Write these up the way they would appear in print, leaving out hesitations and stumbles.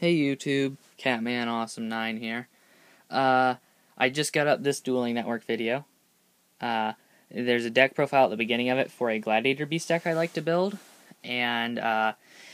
Hey YouTube, Catman Awesome 9 here. I just got up this Dueling Network video. There's a deck profile at the beginning of it for a Gladiator Beast deck I like to build, and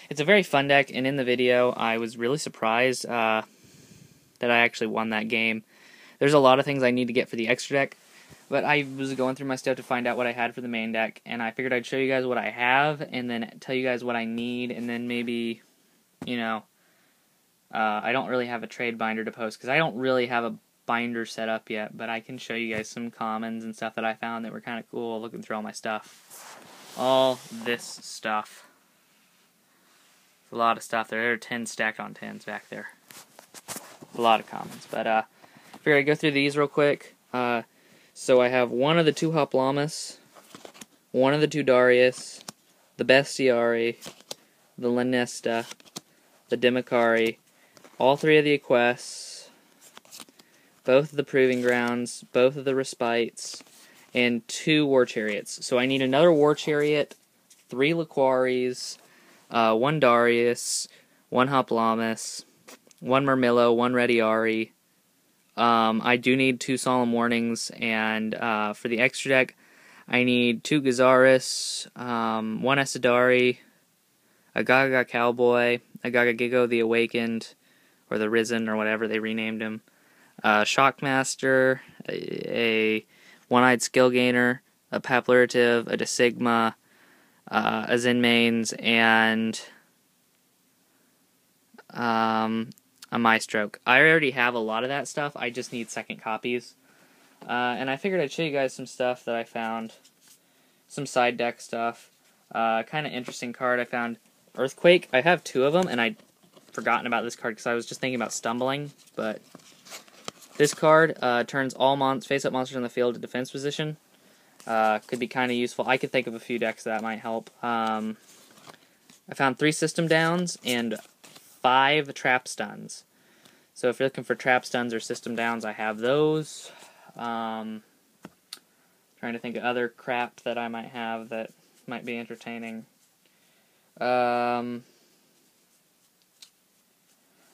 it's a very fun deck, and in the video I was really surprised that I actually won that game. There's a lot of things I need to get for the extra deck, but I was going through my stuff to find out what I had for the main deck, and I figured I'd show you guys what I have, and then tell you guys what I need, and then maybe, I don't really have a trade binder to post because I don't really have a binder set up yet, but I can show you guys some commons and stuff that I found that were kind of cool looking through all my stuff. All this stuff. It's a lot of stuff there. There are 10 stacked on 10s back there. A lot of commons, but I figured I'd go through these real quick. So I have one of the 2 Hoplomys, one of the 2 Darius, the Bestiari, the Lanesta, the Dimikari, all 3 of the Equests, both of the Proving Grounds, both of the Respites, and 2 War Chariots. So I need another War Chariot, 3 Laquaris, 1 Darius, 1 Hoplomys, 1 Murmillo, 1 Rediari. I do need 2 Solemn Warnings, and for the extra deck, I need 2 Gazaris, 1 Esadari, a Gaga Cowboy, a Gaga Gigo the Awakened, or the Risen, or whatever they renamed him, Shockmaster, a One-Eyed Skill Gainer, a Papillarative, a Desigma, a Zinmains, and a Maestroke. I already have a lot of that stuff, I just need second copies. And I figured I'd show you guys some stuff that I found, some side deck stuff. Kind of interesting card I found. Earthquake. I have 2 of them, and I'd forgotten about this card because I was just thinking about stumbling, but this card turns all face-up monsters on the field to defense position. Could be kind of useful. I could think of a few decks that might help. I found 3 System Downs and 5 Trap Stuns. So if you're looking for Trap Stuns or System Downs, I have those. Trying to think of other crap that I might have that might be entertaining.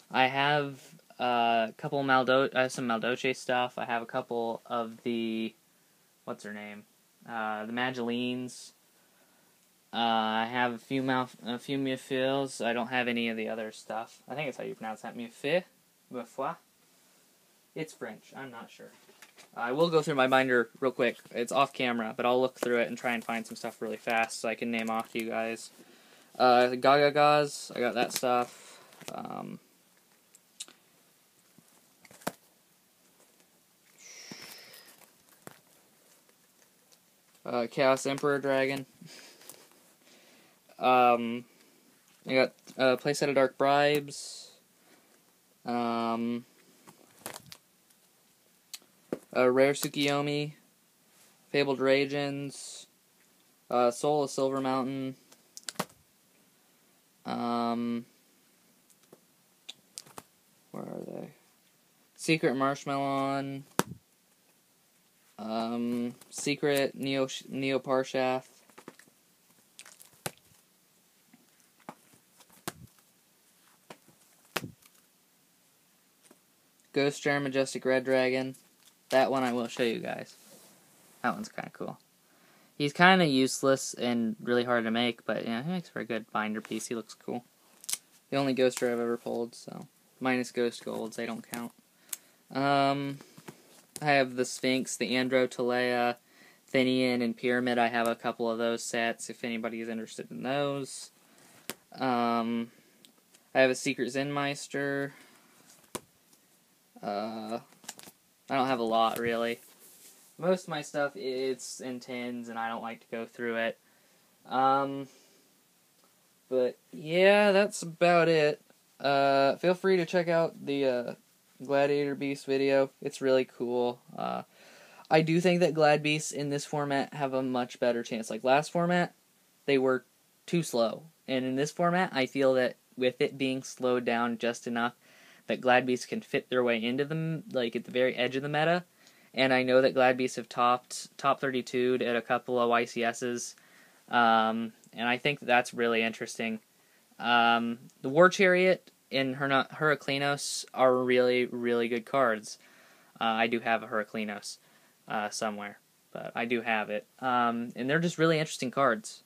I have a couple some Maldoche stuff. I have a couple of the, what's her name? The Magellines. I have a few Meufils. I don't have any of the other stuff. I think that's how you pronounce that. Meufil? It's French. I'm not sure. I will go through my binder real quick. It's off camera, but I'll look through it and try and find some stuff really fast so I can name off to you guys. Gagagas, I got that stuff. Chaos Emperor Dragon. I got a playset of Dark Bribes. A Rare Tsukiyomi. Fabled Ragens. Soul of Silver Mountain. Where are they? Secret Marshmallow. Secret Neo Parshath. Ghost Jar Majestic Red Dragon. That one I will show you guys. That one's kind of cool. He's kind of useless and really hard to make, but yeah, he makes for a good binder piece. He looks cool. The only Ghost Jar I've ever pulled, so minus Ghost Golds, they don't count. I have the Sphinx, the Andro, Talea, Thinian, and Pyramid. I have a couple of those sets if anybody is interested in those. I have a Secret Zenmeister. I don't have a lot, really. Most of my stuff, it's in tins, and I don't like to go through it. But, yeah, that's about it. Feel free to check out the Gladiator Beast video. It's really cool. I do think that Glad Beasts in this format have a much better chance. Like last format, they were too slow. And in this format, I feel that with it being slowed down just enough, that Glad Beasts can fit their way into them, like at the very edge of the meta. And I know that Glad Beasts have top 32'd at a couple of YCSs. And I think that's really interesting. The War Chariot and Heraclinos are really, really good cards. I do have a Heraclinos somewhere, but I do have it. And they're just really interesting cards.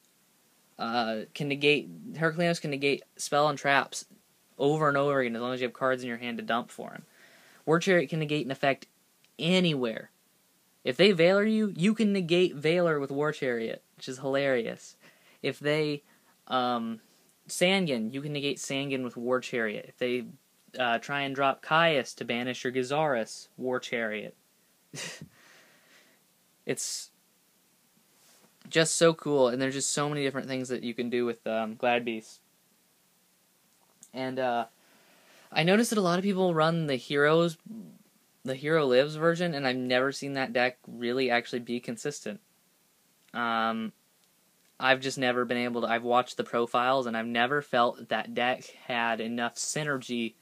Heraclinos can negate spell and traps over and over again as long as you have cards in your hand to dump for him. War Chariot can negate an effect anywhere. If they Valor you, you can negate Valor with War Chariot, which is hilarious. If they Sangan, you can negate Sangan with War Chariot. If they try and drop Caius to banish your Gizaris, War Chariot. It's just so cool, and there's just so many different things that you can do with Glad Beast. And I noticed that a lot of people run the Hero Lives version, and I've never seen that deck really actually be consistent. I've just never been able to. I've watched the profiles, and I've never felt that deck had enough synergy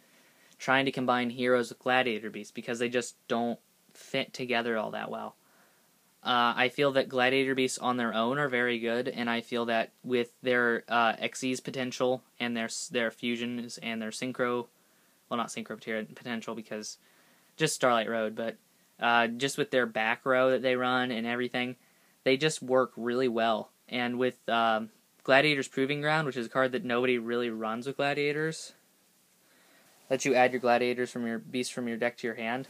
trying to combine heroes with Gladiator Beasts, because they just don't fit together all that well. I feel that Gladiator Beasts on their own are very good, and I feel that with their Xyz potential and their fusions and their synchro, well, not synchro potential because just Starlight Road, but just with their back row that they run and everything, they just work really well. And with Gladiator's Proving Ground, which is a card that nobody really runs with Gladiators, lets you add your Gladiators from your beasts from your deck to your hand.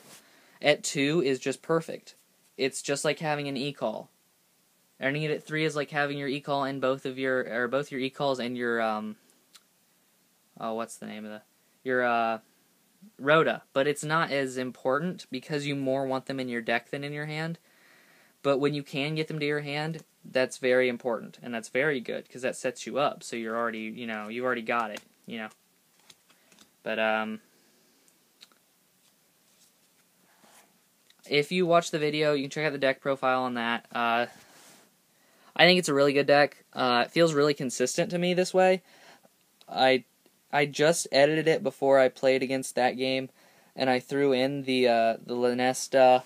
At 2 is just perfect. It's just like having an e-call. Earning it at 3 is like having your e-call and both your e-calls and your what's the name of your Rhoda. But it's not as important because you more want them in your deck than in your hand. But when you can get them to your hand, that's very important, and that's very good because that sets you up. So you're already, you've already got it, But if you watch the video, you can check out the deck profile on that. I think it's a really good deck. It feels really consistent to me this way. I just edited it before I played against that game, and I threw in the Lunesta,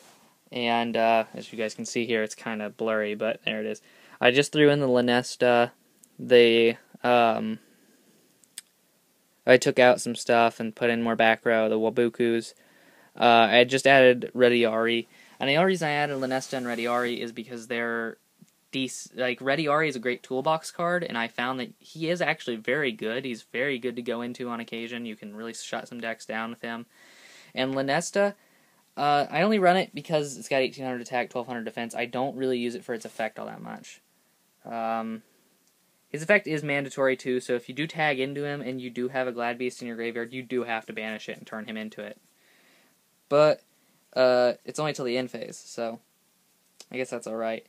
and as you guys can see here, it's kind of blurry, but there it is. I just threw in the Lunesta. I took out some stuff and put in more back row, the Wabukus. I just added Rediari, and the only reason I added Lunesta and Rediari is because they're Rediari is a great toolbox card, and I found that he is actually very good. He's very good to go into on occasion. You can really shut some decks down with him. And Lunesta, I only run it because it's got 1800 attack, 1200 defense. I don't really use it for its effect all that much. His effect is mandatory too, so if you do tag into him and you do have a Glad Beast in your graveyard, you do have to banish it and turn him into it. But it's only till the end phase, so I guess that's alright.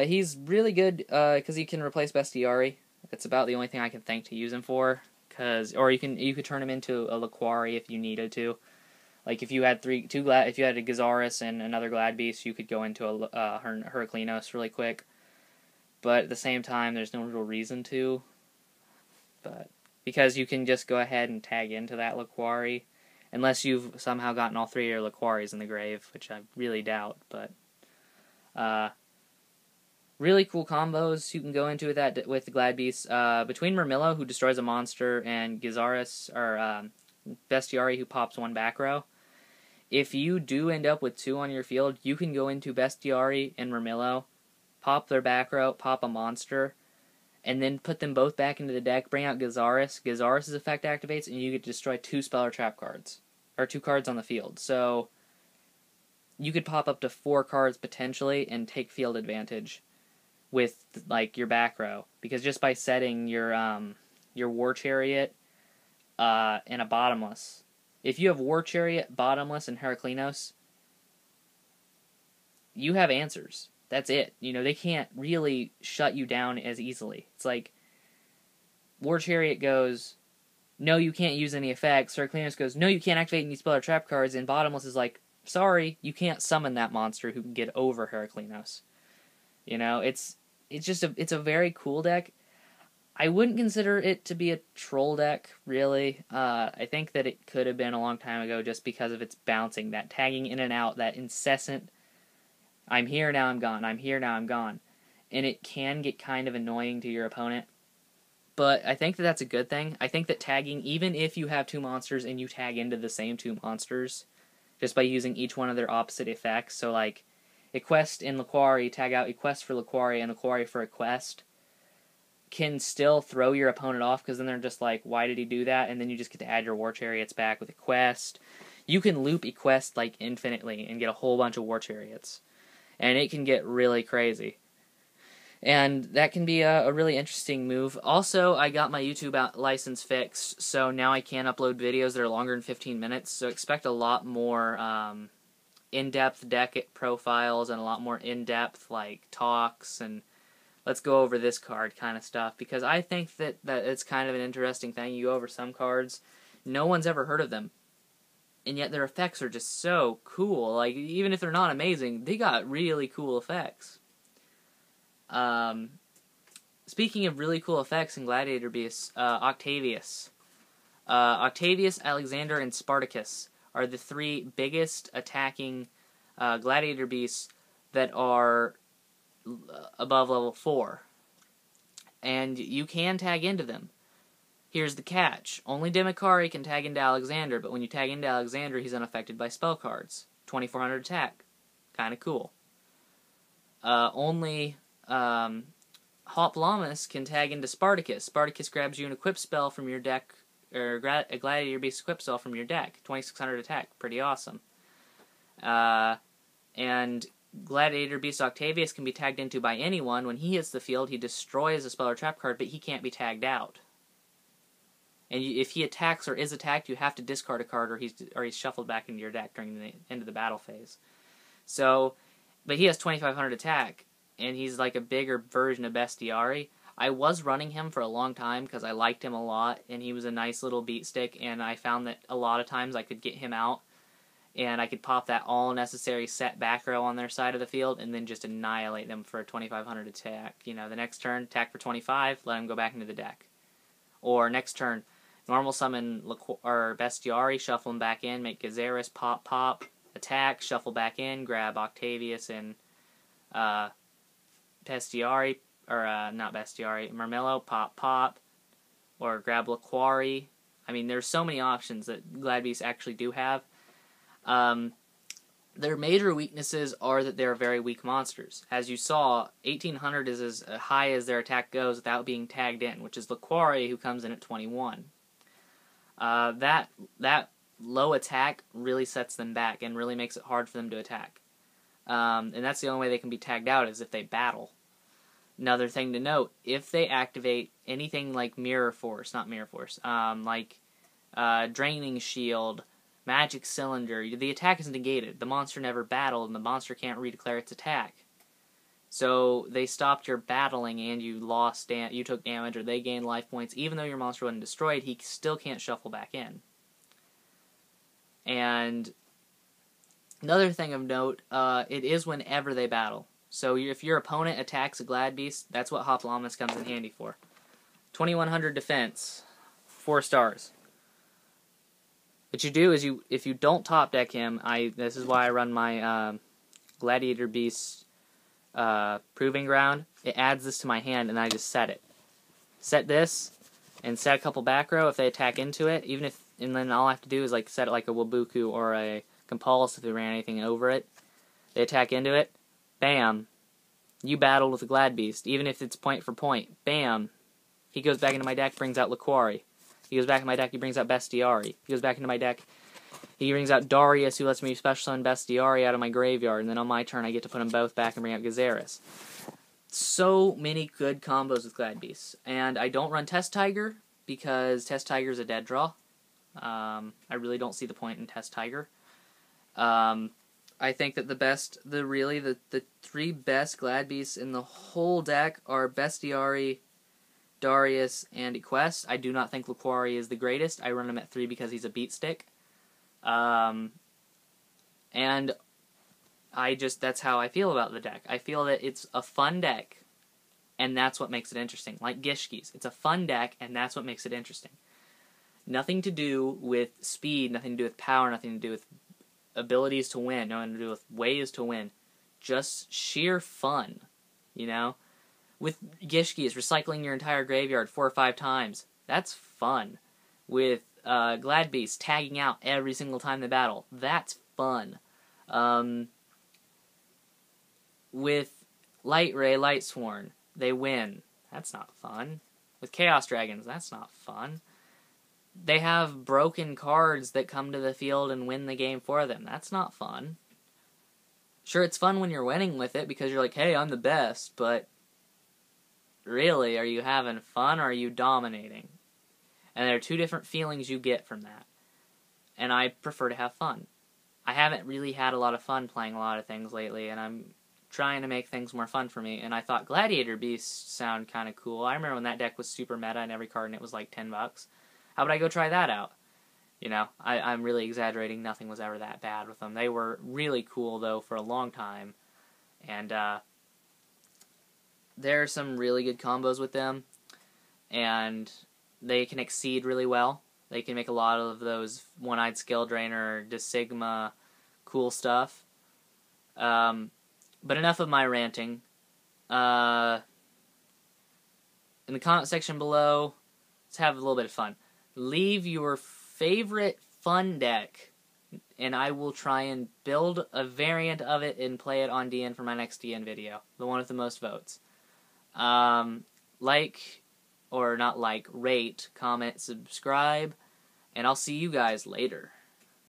He's really good because he can replace Bestiari. It's about the only thing I can think to use him for. Or you could turn him into a Laquari if you needed to. Like if you had if you had a Gizaris and another Glad Beast, you could go into a Heraclinos really quick. But at the same time, there's no real reason to. But because you can just go ahead and tag into that Laquari, unless you've somehow gotten all 3 of your Laquaris in the grave, which I really doubt. But really cool combos you can go into with the Glad Beasts. Between Murmillo, who destroys a monster, and Gizaris, or Bestiari, who pops 1 back row. If you do end up with 2 on your field, you can go into Bestiari and Murmillo, pop their back row, pop a monster, and then put them both back into the deck, bring out Gizaris. Gizaris' effect activates, and you get to destroy 2 spell or trap cards. Or 2 cards on the field. So you could pop up to 4 cards potentially and take field advantage with your back row. Because just by setting your War Chariot and a Bottomless. If you have War Chariot, Bottomless, and Heraclinos, you have answers. That's it. They can't really shut you down as easily. It's like War Chariot goes, no, you can't use any effects. Heraclinos goes, no, you can't activate any spell or trap cards. And Bottomless is like, sorry, you can't summon that monster who can get over Heraclinos. It's a very cool deck. I wouldn't consider it to be a troll deck, really. I think that it could have been a long time ago just because of its bouncing, that tagging in and out, that incessant, I'm here, now I'm gone, I'm here, now I'm gone. And it can get kind of annoying to your opponent. But I think that that's a good thing. I think that tagging, even if you have two monsters and you tag into the same two monsters, just by using each one of their opposite effects, so like Equest in Laquari, tag out Equest for Laquari and Laquari for Equest, can still throw your opponent off, because then they're just like, why did he do that? And then you just get to add your War Chariots back with Equest. You can loop Equest like infinitely and get a whole bunch of War Chariots. And it can get really crazy. And that can be a really interesting move. Also, I got my YouTube license fixed, so now I can upload videos that are longer than 15 minutes, so expect a lot more in-depth deck profiles and a lot more in-depth like talks and let's go over this card kind of stuff, because I think that it's kind of an interesting thing. You go over some cards, no one's ever heard of them, and yet their effects are just so cool. Like, even if they're not amazing, they got really cool effects. Speaking of really cool effects in Gladiator Beasts, Octavius. Octavius, Alexander, and Spartacus are the three biggest attacking Gladiator Beasts that are above level 4. And you can tag into them. Here's the catch. Only Demikari can tag into Alexander, but when you tag into Alexander, he's unaffected by spell cards. 2400 attack. Kinda cool. Only Hoplomachus can tag into Spartacus. Spartacus grabs you an equip spell from your deck, or a Gladiator Beast equip spell from your deck. 2600 attack. Pretty awesome. And Gladiator Beast Octavius can be tagged into by anyone. When he hits the field, he destroys a spell or trap card, but he can't be tagged out. And if he attacks or is attacked, you have to discard a card, or he's shuffled back into your deck during the end of the battle phase. So, but he has 2500 attack, and he's like a bigger version of Bestiari. I was running him for a long time because I liked him a lot, and he was a nice little beat stick, and I found that a lot of times I could get him out, and I could pop that all-necessary set back row on their side of the field, and then just annihilate them for a 2500 attack. You know, the next turn, attack for 25, let him go back into the deck. Or next turn, normal summon Bestiari, shuffle him back in, make Gazeris pop, attack, shuffle back in, grab Octavius and Bestiari, or not Bestiari, Marmillo, pop, or grab Laquari. I mean, there's so many options that Glad Beasts actually do have. Their major weaknesses are that they're very weak monsters. As you saw, 1800 is as high as their attack goes without being tagged in, which is Laquari, who comes in at 21. That low attack really sets them back and really makes it hard for them to attack. And that's the only way they can be tagged out, is if they battle. Another thing to note, if they activate anything like Mirror Force, like Draining Shield, Magic Cylinder, the attack is negated. The monster never battled, and the monster can't redeclare its attack. So they stopped your battling, and you you took damage, or they gained life points. Even though your monster wasn't destroyed, he still can't shuffle back in. And another thing of note, it is whenever they battle. So if your opponent attacks a Glad Beast, that's what Hoplomachus comes in handy for. 2100 defense, 4 stars. What you do is, if you don't top deck him, this is why I run my Gladiator Beast Proving Ground. It adds this to my hand, and I just set it. Set this, and set a couple back row if they attack into it. And then all I have to do is like set it like a Wabuku or a Compulse if they ran anything over it. They attack into it. Bam. You battled with a Glad Beast, even if it's point for point. Bam. He goes back into my deck, brings out Laquari. He goes back in my deck, he brings out Bestiari. He goes back into my deck, he brings out Darius, who lets me special summon Bestiari out of my graveyard, and then on my turn I get to put them both back and bring out Gazeris. So many good combos with Glad Beasts. And I don't run Test Tiger, because Test Tiger is a dead draw. I really don't see the point in Test Tiger. I think that the 3 best Glad Beasts in the whole deck are Bestiari, Darius, and Equest. I do not think Laquari is the greatest. I run him at 3 because he's a beat stick. And that's how I feel about the deck. I feel that it's a fun deck, and that's what makes it interesting. Like Gishki's. It's a fun deck, and that's what makes it interesting. Nothing to do with speed, nothing to do with power, nothing to do with abilities to win, nothing to do with ways to win. Just sheer fun, you know? With Gishkis, recycling your entire graveyard 4 or 5 times. That's fun. With Gladbeast, tagging out every single time they battle. That's fun. With Light Ray, Lightsworn, they win. That's not fun. With Chaos Dragons, that's not fun. They have broken cards that come to the field and win the game for them. That's not fun. Sure, it's fun when you're winning with it because you're like, hey, I'm the best, but really, are you having fun or are you dominating? And there are 2 different feelings you get from that. And I prefer to have fun. I haven't really had a lot of fun playing a lot of things lately, and I'm trying to make things more fun for me, and I thought Gladiator Beasts sound kind of cool. I remember when that deck was super meta and every card in it was like $10. How about I go try that out? You know, I'm really exaggerating. Nothing was ever that bad with them. They were really cool, though, for a long time. And there are some really good combos with them. And they can exceed really well. They can make a lot of those One-Eyed Skill Drainer, Desigma, cool stuff. But enough of my ranting. In the comment section below, let's have a little bit of fun. Leave your favorite fun deck, and I will try and build a variant of it and play it on DN for my next DN video. The one with the most votes. Rate, comment, subscribe, and I'll see you guys later.